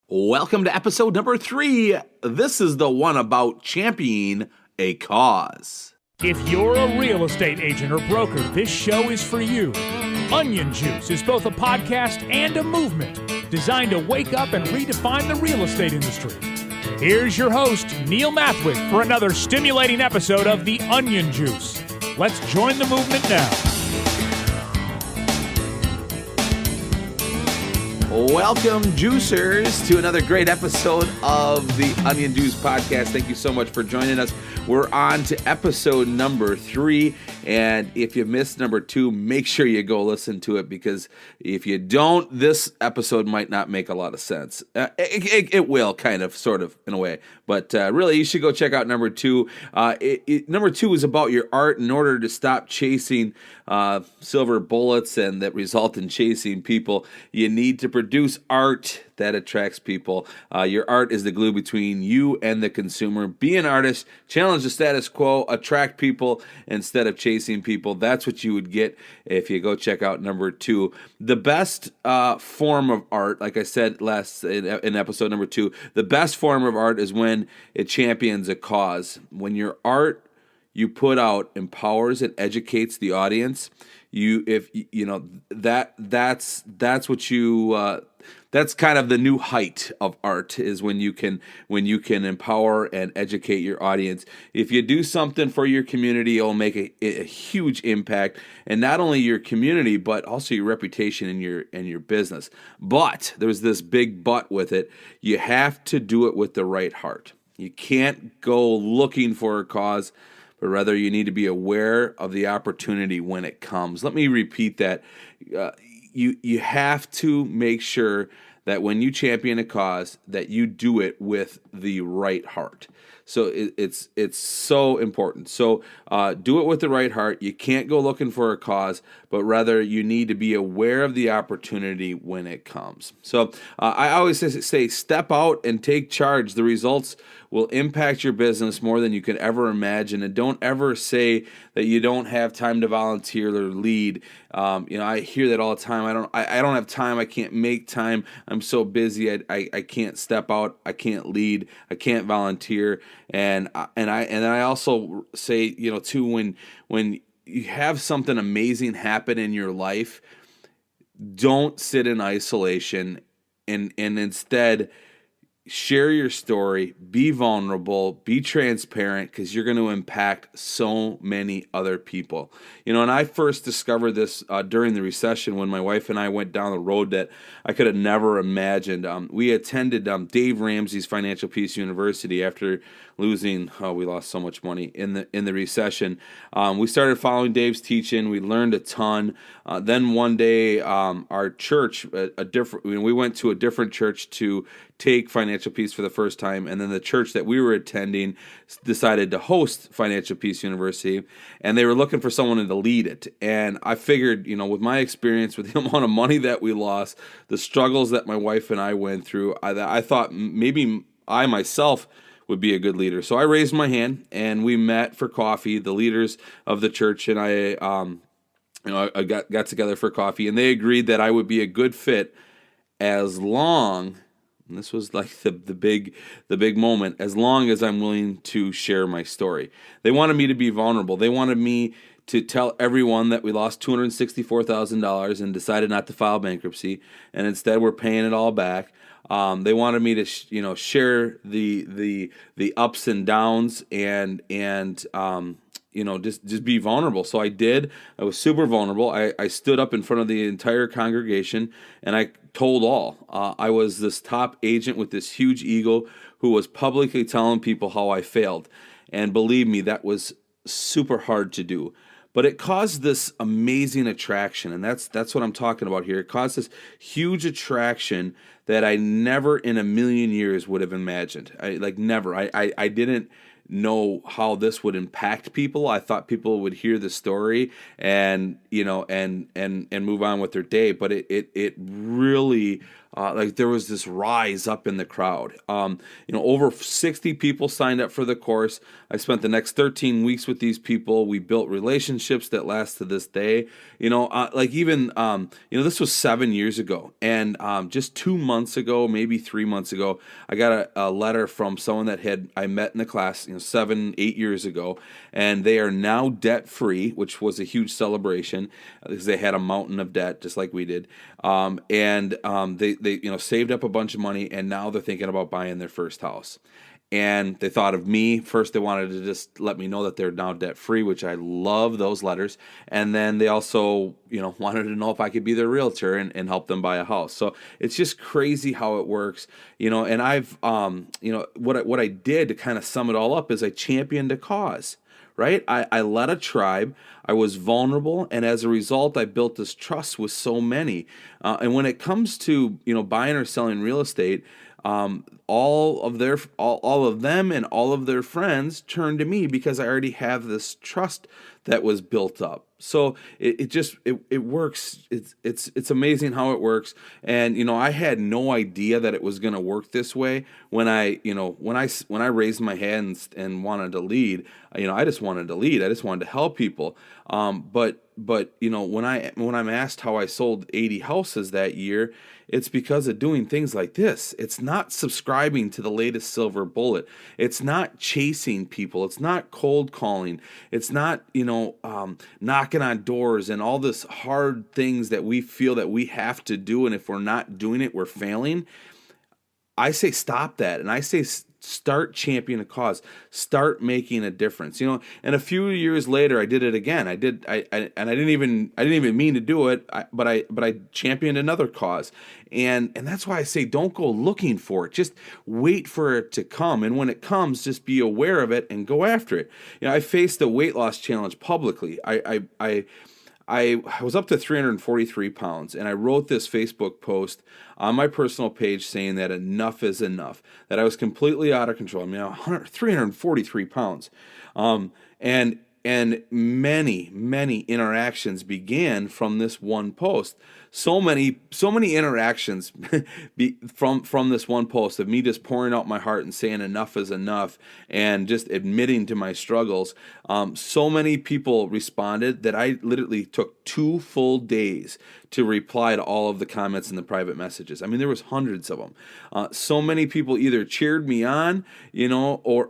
Welcome to episode number 3. This is the one about championing a cause. If you're a real estate agent or broker, this show is for you. Onion Juice is both a podcast and a movement designed to wake up and redefine the real estate industry. Here's your host, Neil Mathwick, for another stimulating episode of The Onion Juice. Let's join the movement now. Welcome, juicers, to another great episode of the Onion Juice podcast. Thank you so much for joining us. We're on to episode number 3, and if you missed number 2, make sure you go listen to it, because if you don't, this episode might not make a lot of sense. It will, kind of, sort of, in a way, but really, you should go check out number 2. Number 2 is about your art. In order to stop chasing silver bullets and that result in chasing people, you need to produce art that attracts people. Your art is the glue between you and the consumer. Be an artist, challenge the status quo, attract people instead of chasing people. That's what you would get if you go check out number 2. The best form of art, like I said in episode number 2, the best form of art is when it champions a cause. When your art you put out empowers and educates the audience. That's kind of the new height of art, is when you can empower and educate your audience. If you do something for your community, it'll make a huge impact, and not only your community, but also your reputation and your business. But there's this big but with it. You have to do it with the right heart. You can't go looking for a cause, but rather you need to be aware of the opportunity when it comes. Let me repeat that. You have to make sure that when you champion a cause, that you do it with the right heart. So it's so important. So do it with the right heart. You can't go looking for a cause, but rather you need to be aware of the opportunity when it comes. So I always say step out and take charge. The results will impact your business more than you can ever imagine. And don't ever say that you don't have time to volunteer or lead. I hear that all the time. I don't have time. I can't make time. I'm so busy. I can't step out. I can't lead. I can't volunteer. And I also say, too, when you have something amazing happen in your life, don't sit in isolation, and instead share your story, be vulnerable, be transparent, because you're going to impact so many other people. And I first discovered this during the recession, when my wife and I went down the road that I could have never imagined. We attended Dave Ramsey's Financial Peace University after losing, we lost so much money in the recession. We started following Dave's teaching. We learned a ton. Then one day, our church, we went to a different church to take Financial Peace for the first time, and then the church that we were attending decided to host Financial Peace University, and they were looking for someone to lead it. And I figured, with my experience, with the amount of money that we lost, the struggles that my wife and I went through, I thought maybe I myself would be a good leader. So I raised my hand, and we met for coffee, the leaders of the church, and I got together for coffee, and they agreed that I would be a good fit as long, and this was like the big moment, as long as I'm willing to share my story. They wanted me to be vulnerable. They wanted me to tell everyone that we lost $264,000 and decided not to file bankruptcy, and instead we're paying it all back. They wanted me to share the ups and downs and just be vulnerable. So I did. I was super vulnerable. I stood up in front of the entire congregation, and I told all. I was this top agent with this huge ego who was publicly telling people how I failed. And believe me, that was super hard to do. But it caused this amazing attraction, and that's what I'm talking about here. It caused this huge attraction that I never in a million years would have imagined. Never. I didn't know how this would impact people. I thought people would hear the story and move on with their day. But it really like there was this rise up in the crowd. Over 60 people signed up for the course. I spent the next 13 weeks with these people. We built relationships that last to this day. This was 7 years ago, and just 2 months ago, maybe 3 months ago, I got a letter from someone that I met in the class, 7-8 years ago, and they are now debt free, which was a huge celebration because they had a mountain of debt just like we did. They saved up a bunch of money, and now they're thinking about buying their first house. And they thought of me. First, they wanted to just let me know that they're now debt-free, which I love those letters. And then they also, wanted to know if I could be their realtor and help them buy a house. So it's just crazy how it works, and I've, what I did to kind of sum it all up is I championed a cause. Right? I led a tribe. I was vulnerable, and as a result, I built this trust with so many. And when it comes to buying or selling real estate, all of them and all of their friends turn to me because I already have this trust that was built up. So it works. It's amazing how it works. And I had no idea that it was going to work this way when I raised my hands and wanted to lead. I just wanted to lead. I just wanted to help people. But when I'm asked how I sold 80 houses that year, it's because of doing things like this. It's not subscribing to the latest silver bullet. It's not chasing people. It's not cold calling. It's not, knocking on doors and all this hard things that we feel that we have to do. And if we're not doing it, we're failing. I say stop that. And I say start championing a cause. Start making a difference. And a few years later, I did it again. I didn't even mean to do it. But I championed another cause. And that's why I say don't go looking for it. Just wait for it to come. And when it comes, just be aware of it and go after it. I faced a weight loss challenge publicly. I was up to 343 pounds, and I wrote this Facebook post on my personal page saying that enough is enough, that I was completely out of control. 343 pounds. And many interactions began from this one post. So many interactions from this one post of me just pouring out my heart and saying enough is enough and just admitting to my struggles. So many people responded that I literally took 2 full days to reply to all of the comments in the private messages. There was hundreds of them. So many people either cheered me on, or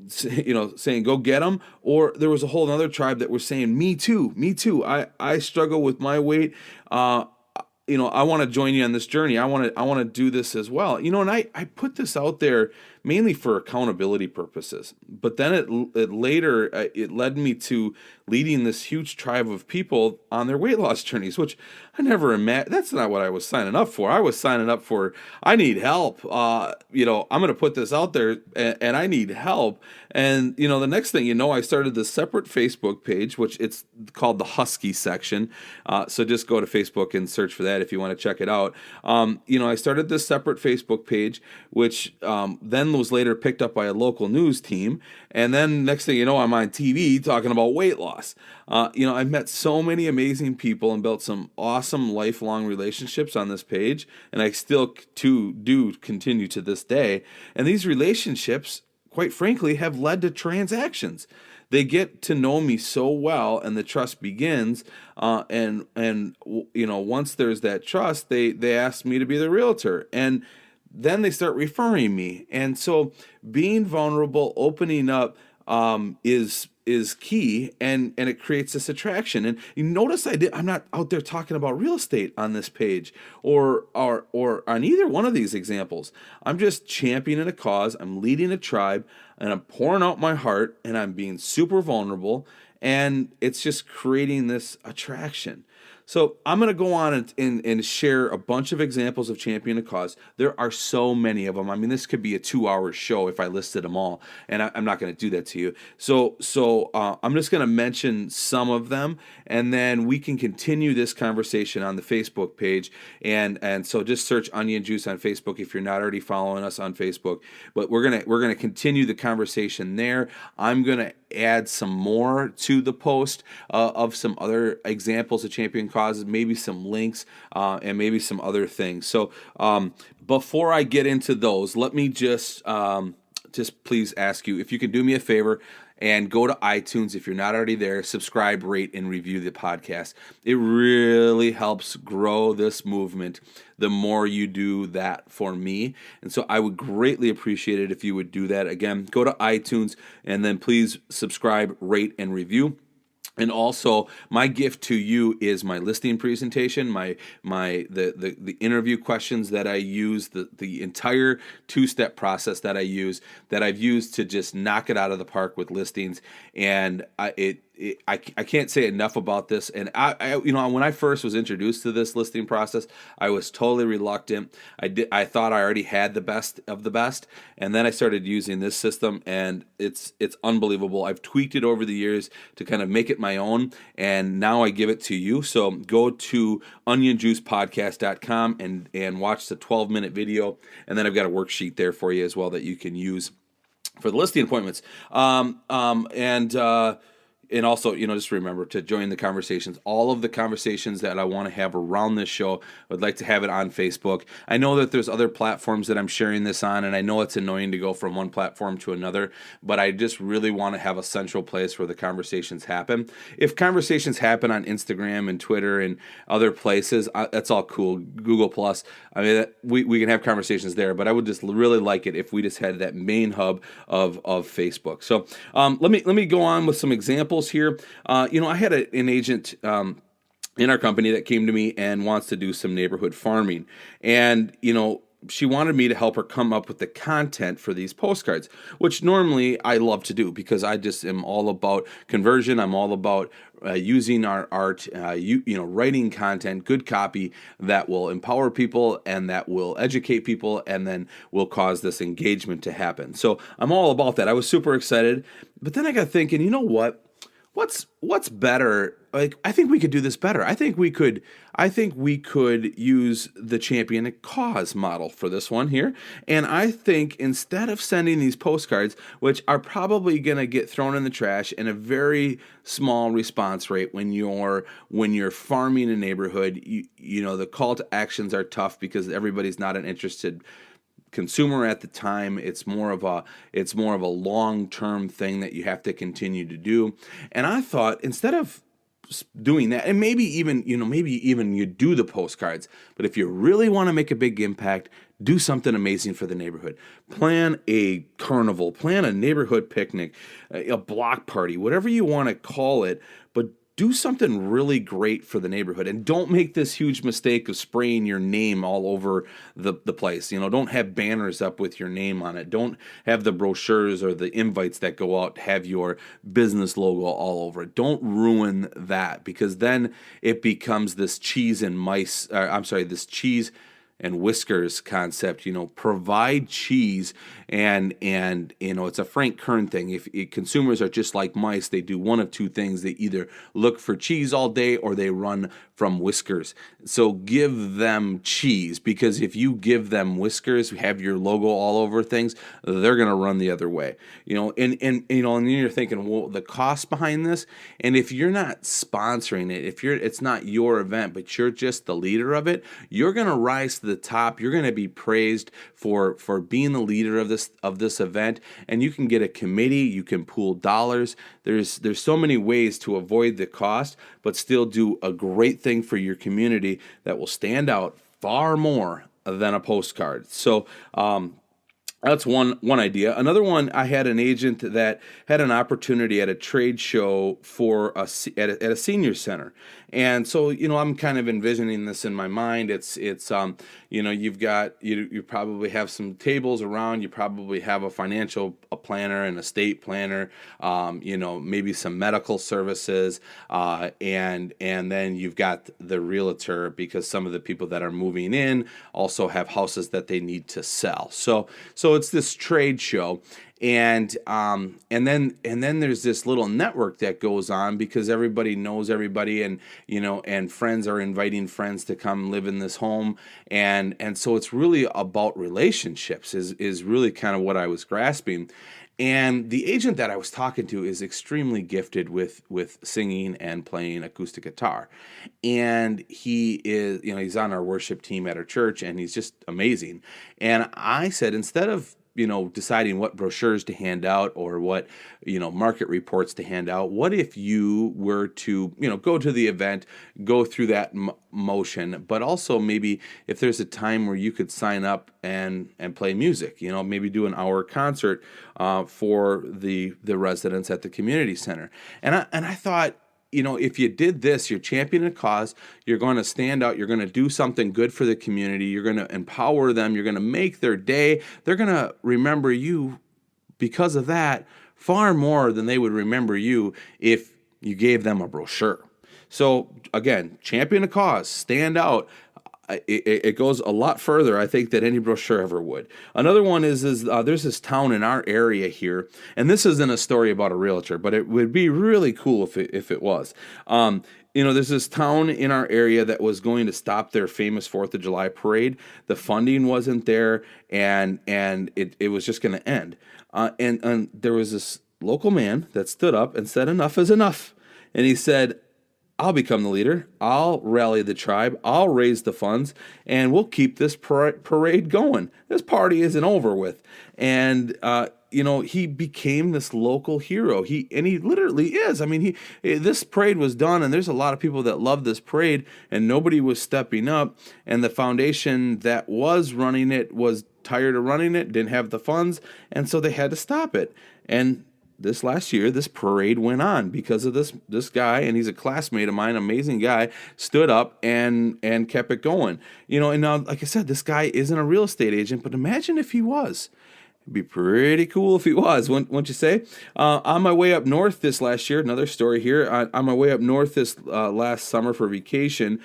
saying go get them, or there was a whole other tribe that were saying me too. I struggle with my weight. I want to join you on this journey. I want to do this as well. And I put this out there mainly for accountability purposes. But then it led me to leading this huge tribe of people on their weight loss journeys, which I never imagined. That's not what I was signing up for. I was signing up for, I need help. I'm going to put this out there and I need help. And, the next thing I started this separate Facebook page, which it's called the Husky section. So just go to Facebook and search for that if you want to check it out. I started this separate Facebook page, which then was later picked up by a local news team. And then next thing you know, I'm on TV talking about weight loss. I've met so many amazing people and built some awesome lifelong relationships on this page. And I still do continue to this day. And these relationships, quite frankly, have led to transactions. They get to know me so well, and the trust begins. And once there's that trust, they ask me to be the realtor, and then they start referring me. And so, being vulnerable, opening up, is key, and it creates this attraction. And you notice I'm not out there talking about real estate on this page or on either one of these examples. I'm just championing a cause. I'm leading a tribe, and I'm pouring out my heart, and I'm being super vulnerable, and it's just creating this attraction. So I'm going to go on and share a bunch of examples of champion a cause. There are so many of them. This could be a 2-hour show if I listed them all, and I'm not going to do that to you. So I'm just going to mention some of them, and then we can continue this conversation on the Facebook page. And so just search Onion Juice on Facebook if you're not already following us on Facebook. But we're gonna continue the conversation there. I'm gonna add some more to the post of some other examples of champion causes, maybe some links, and maybe some other things. So before I get into those, let me just please ask you if you can do me a favor and go to iTunes. If you're not already there, subscribe, rate, and review the podcast. It really helps grow this movement the more you do that for me. And so I would greatly appreciate it if you would do that. Again, go to iTunes and then please subscribe, rate, and review. And also, my gift to you is my listing presentation, the interview questions that I use, the entire two-step process that I've used to just knock it out of the park with listings. And I can't say enough about this. And I when I first was introduced to this listing process, I was totally reluctant. I thought I already had the best of the best, and then I started using this system, and it's unbelievable. I've tweaked it over the years to kind of make it my own, and now I give it to you. So go to onionjuicepodcast.com and watch the 12-minute video, and then I've got a worksheet there for you as well that you can use for the listing appointments. And also, just remember to join the conversations. All of the conversations that I want to have around this show, I would like to have it on Facebook. I know that there's other platforms that I'm sharing this on, and I know it's annoying to go from one platform to another, but I just really want to have a central place where the conversations happen. If conversations happen on Instagram and Twitter and other places, that's all cool. Google Plus, I mean, we can have conversations there, but I would just really like it if we just had that main hub of Facebook. So let me go on with some examples here. I had an agent in our company that came to me and wants to do some neighborhood farming. And, she wanted me to help her come up with the content for these postcards, which normally I love to do because I just am all about conversion. I'm all about using our art, writing content, good copy that will empower people and that will educate people and then will cause this engagement to happen. So I'm all about that. I was super excited, but then I got thinking, you know what? What's better? Like, I think we could do this better. I think we could use the champion cause model for this one here. And I think instead of sending these postcards, which are probably going to get thrown in the trash in a very small response rate when you're farming a neighborhood, the call to actions are tough because everybody's not an interested consumer at the time. It's more of a long-term thing that you have to continue to do. And I thought instead of doing that, and maybe even you do the postcards, but if you really want to make a big impact, do something amazing for the neighborhood. Plan a carnival, plan a neighborhood picnic, a block party, whatever you want to call it, but do something really great for the neighborhood, and don't make this huge mistake of spraying your name all over the place. Don't have banners up with your name on it. Don't have the brochures or the invites that go out have your business logo all over it. Don't ruin that, because then it becomes this cheese and whiskers concept. Provide cheese, and it's a Frank Kern thing. If consumers are just like mice, they do one of two things: they either look for cheese all day or they run from whiskers. So give them cheese, because if you give them whiskers, have your logo all over things, they're gonna run the other way. And then you're thinking, well, the cost behind this, and if you're not sponsoring it, it's not your event, but you're just the leader of it, you're gonna rise to the top. You're going to be praised for being the leader of this event, and you can get a committee. You can pool dollars. There's so many ways to avoid the cost, but still do a great thing for your community that will stand out far more than a postcard. So that's one idea. Another one, I had an agent that had an opportunity at a trade show at a senior center. And so, I'm kind of envisioning this in my mind. You probably have some tables around. You probably have a financial planner, an estate planner, maybe some medical services, and then you've got the realtor, because some of the people that are moving in also have houses that they need to sell. So it's this trade show. And then there's this little network that goes on, because everybody knows everybody, and friends are inviting friends to come live in this home, and so it's really about relationships is really kind of what I was grasping. And the agent that I was talking to is extremely gifted with singing and playing acoustic guitar. And he is, he's on our worship team at our church, and he's just amazing. And I said, instead of deciding what brochures to hand out or what, market reports to hand out, what if you were to, go to the event, go through that motion, but also maybe if there's a time where you could sign up and play music, maybe do an hour concert for the residents at the community center. And I thought, if you did this, you're championing a cause, you're going to stand out, you're going to do something good for the community, you're going to empower them, you're going to make their day, they're going to remember you because of that far more than they would remember you if you gave them a brochure. So again, champion a cause, stand out. It goes a lot further, I think, than any brochure ever would. Another one is there's this town in our area here, and this isn't a story about a realtor, but it would be really cool if it was. There's this town in our area that was going to stop their famous 4th of July parade. The funding wasn't there, and it was just going to end. And there was this local man that stood up and said, "Enough is enough." And he said, "I'll become the leader. I'll rally the tribe. I'll raise the funds, and we'll keep this parade going. This party isn't over with." And he became this local hero. He literally is. I mean, this parade was done, and there's a lot of people that love this parade, and nobody was stepping up. And the foundation that was running it was tired of running it, didn't have the funds, and so they had to stop it. And this last year, this parade went on because of this guy, and he's a classmate of mine, amazing guy, stood up and kept it going. And now, like I said, this guy isn't a real estate agent, but imagine if he was. It'd be pretty cool if he was, wouldn't you say? On my way up north this last year, another story here. On my way up north this last summer for vacation,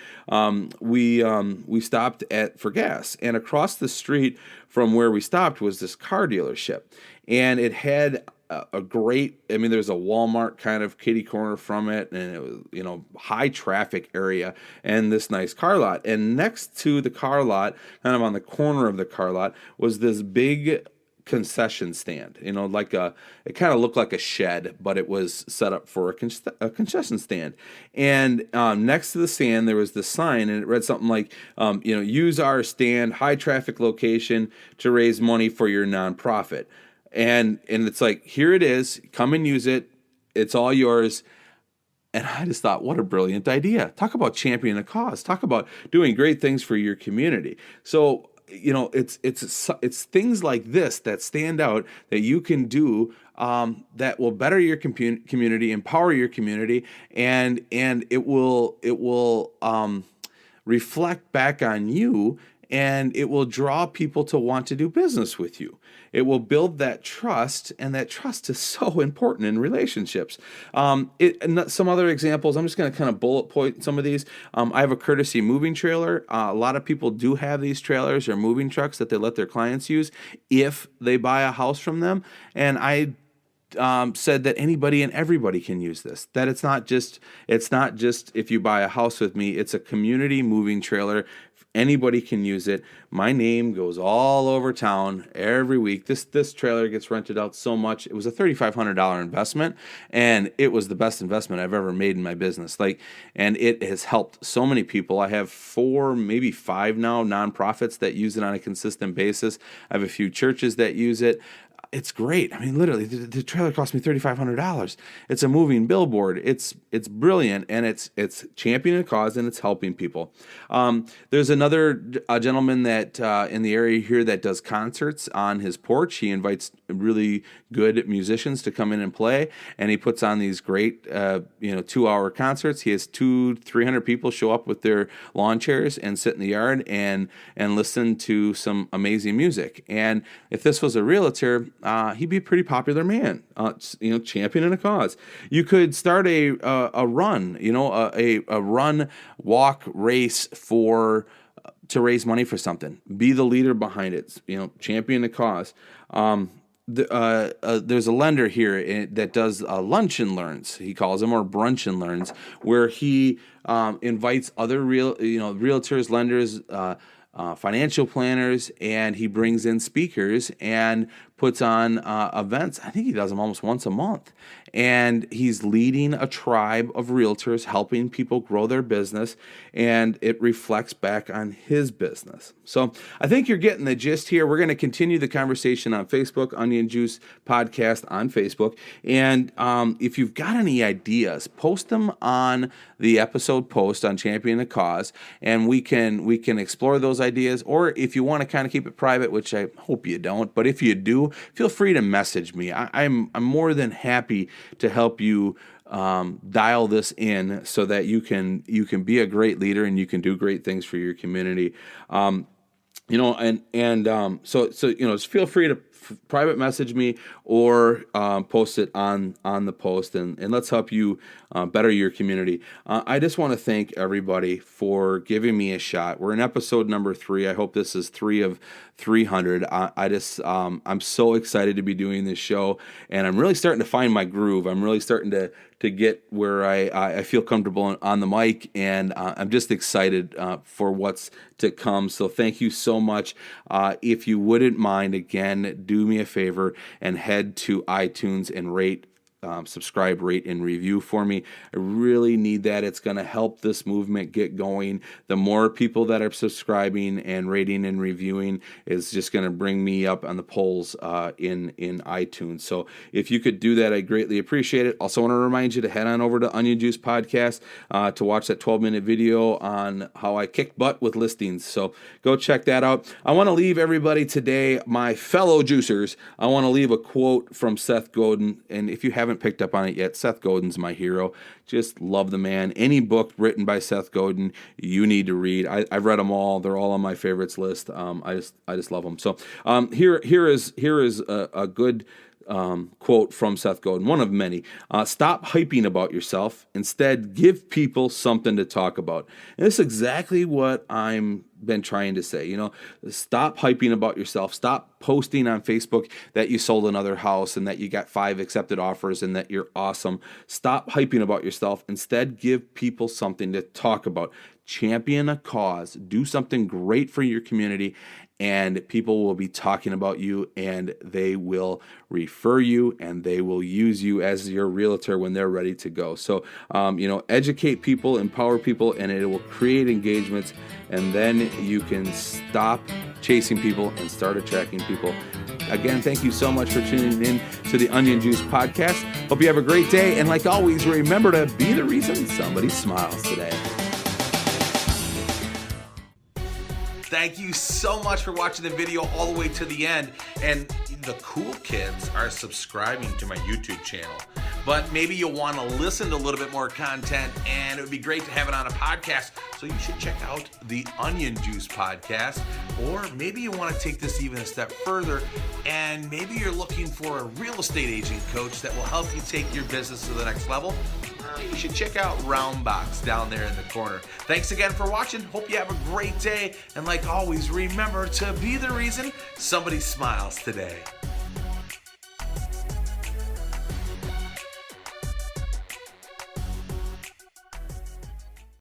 we stopped for gas, and across the street from where we stopped was this car dealership, and it had a great, there's a Walmart kind of kitty corner from it, and it was, high traffic area, and this nice car lot. And next to the car lot, kind of on the corner of the car lot, was this big concession stand, it kind of looked like a shed, but it was set up for a concession stand. And next to the stand, there was this sign, and it read something like, use our stand, high traffic location to raise money for your nonprofit. And it's like, here it is, come and use it, it's all yours. And I just thought, what a brilliant idea. Talk about championing a cause. Talk about doing great things for your community. So, it's things like this that stand out that you can do that will better your community, empower your community, and it will reflect back on you, and it will draw people to want to do business with you. It will build that trust, and that trust is so important in relationships. And some other examples, I'm just going to kind of bullet point some of these. I have a courtesy moving trailer. A lot of people do have these trailers or moving trucks that they let their clients use if they buy a house from them. And I said that anybody and everybody can use this. That it's not just if you buy a house with me. It's a community moving trailer. Anybody can use it. My name goes all over town every week. This trailer gets rented out so much. It was a $3,500 investment, and it was the best investment I've ever made in my business. And it has helped so many people. I have 4, maybe 5 now nonprofits that use it on a consistent basis. I have a few churches that use it. It's great. Literally, the trailer cost me $3,500. It's a moving billboard. It's brilliant, and it's championing a cause, and it's helping people. There's another gentleman that in the area here that does concerts on his porch. He invites really good musicians to come in and play, and he puts on these great 2-hour concerts. He has 200-300 people show up with their lawn chairs and sit in the yard and listen to some amazing music. And if this was a realtor, he'd be a pretty popular man, championing a cause. You could start a run, a run, walk, race to raise money for something. Be the leader behind it, champion the cause. There's a lender here that does lunch and learns, he calls them, or brunch and learns, where he invites other realtors, lenders, financial planners, and he brings in speakers and puts on events. I think he does them almost once a month. And he's leading a tribe of realtors, helping people grow their business, and it reflects back on his business. So I think you're getting the gist here. We're going to continue the conversation on Facebook, Onion Juice Podcast on Facebook. And if you've got any ideas, post them on the episode post on Champion the Cause, and we can explore those ideas. Or if you want to kind of keep it private, which I hope you don't, but if you do, feel free to message me. I'm more than happy to help you dial this in so that you can be a great leader and you can do great things for your community. So just feel free to private message me or post it on the post, and let's help you better your community. I just want to thank everybody for giving me a shot. We're in episode number 3. I hope this is 3 of 300. I'm so excited to be doing this show, and I'm really starting to find my groove. I'm really starting to get where I feel comfortable on the mic, and I'm just excited for what's to come. So thank you so much. If you wouldn't mind, again, do me a favor and head to iTunes and subscribe, rate, and review for me. I really need that. It's going to help this movement get going. The more people that are subscribing and rating and reviewing is just going to bring me up on the polls in iTunes. So if you could do that, I greatly appreciate it. Also want to remind you to head on over to Onion Juice Podcast to watch that 12-minute video on how I kick butt with listings. So go check that out. I want to leave everybody today, my fellow juicers, I want to leave a quote from Seth Godin. And if you haven't picked up on it yet, Seth Godin's my hero. Just love the man. Any book written by Seth Godin, you need to read. I've read them all. They're all on my favorites list. I just love them. So here is a good quote from Seth Godin, one of many. Stop hyping about yourself. Instead, give people something to talk about. And this is exactly what I'm been trying to say. Stop hyping about yourself. Stop posting on Facebook that you sold another house and that you got 5 accepted offers and that you're awesome. Stop hyping about yourself. Instead, give people something to talk about. Champion a cause. Do something great for your community, and people will be talking about you, and they will refer you, and they will use you as your realtor when they're ready to go. So, educate people, empower people, and it will create engagements, and then you can stop chasing people and start attracting people. Again, thank you so much for tuning in to the Onion Juice Podcast. Hope you have a great day, and like always, remember to be the reason somebody smiles today. Thank you so much for watching the video all the way to the end. And the cool kids are subscribing to my YouTube channel. But maybe you'll want to listen to a little bit more content, and it would be great to have it on a podcast. So you should check out the Onion Juice Podcast. Or maybe you want to take this even a step further, and maybe you're looking for a real estate agent coach that will help you take your business to the next level. You should check out Roundbox down there in the corner. Thanks again for watching. Hope you have a great day. And like always, remember to be the reason somebody smiles today.